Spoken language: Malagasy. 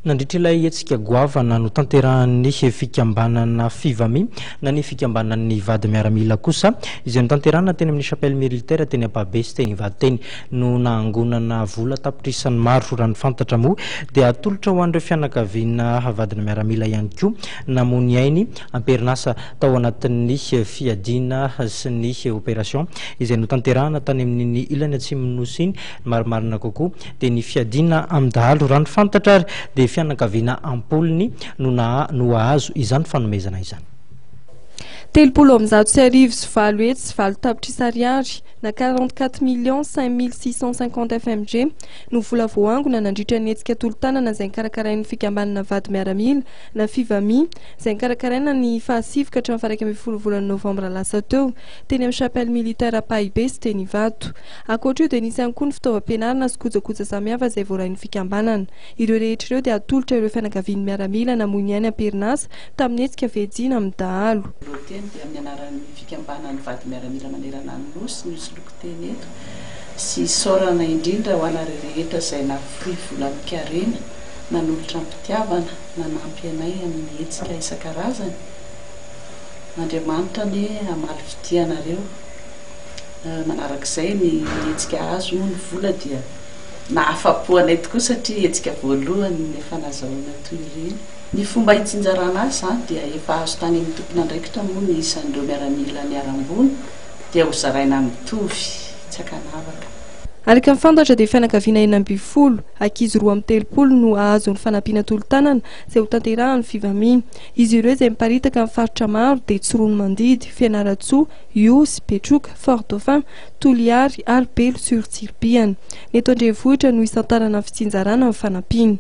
Nandritra ilay hetsika goavana no tanterahan'ny fikambanana Fivami na ny fikambanan'ny vady miaramila kosa izay no tanterahana teny amin'ny chapelle militaire teny Ampabesy teny vady teny no naangonana vola tapitrisan'ny maro raha ny fantatra moa dia atolotra ho an'ireo fianakaviana vadina miaramila ihany koa namony ainy amperinasa tao anatin'ny fiadina sy ny opération izay no tanterahana tany amin'ny ilany atsimon'Nosy iny marimarina kokoa dia ny fiadina amdahalo raha ny fantatra ary dia fianakaviana ampolony no ahazo izany fanomezana izany. 350,000 hetsy valo tapitrisa ariary na 44,5,650 FMG no vola voangona nandritra ny hetsika tolo-tanana izay nikarakarain'ny fikambanana vady miaramila na Fivami izay nikarakaraina ny fahasivika hatramin'ny faraika ambin'ny folo volana Novambra lasa teo teny amin'ny chapelle militaire Ampabesy teny Ivato. Ankoatra io dia nisy ihany koa ny fitaovam-pianarana sy kojakoja samihafa izay voarahin'ny fikambanana. Ireo rehetra ireo dia atolotra ireo fianakavian'ny miaramila namony any amperinasa tamin'ny hetsika vejina amin'ny dahalo. Dia amin'ny anaran'ny fikambanany vady miaramila manerana ny Nosy misy lokoteny eto sy saorana indrindra ho anareo rehetra izay nafory vola mikarena nanolotra ampitiavana nanampy anay amin'ny hetsika isan-karazany. Andriamanitra ny hamaly fidianareo. Manarak'izay ny hetsika azo moa ny vola dia nahafapo anay tokoa satria hetsika voalohany efa nazahoana toy ireny. Ny fomba hitsinjarana azy zany dia efa azo tany amin'ny tompona andraikitra moa ny isan'ireo miaramila ny arambony dia ho zaraina mitovy tsy akanavaka. Araka ny fantatra dia fianakaviana 4 ankizy 13 no ahazo ny fanampiana tolo-tanana izay ho tanterahan'ny Fivami. Izy ireo izay miparitaka amin'ny faritra maro dia Tsorono Mandidy, Fianaratsoa, Iosy, Petroka, Fort Dauphin, Toliary, Albelo, Sur-Tsirpiana. Ny eto andrenivohitra no isantarana fitsinjarana amin'ny fanampiana.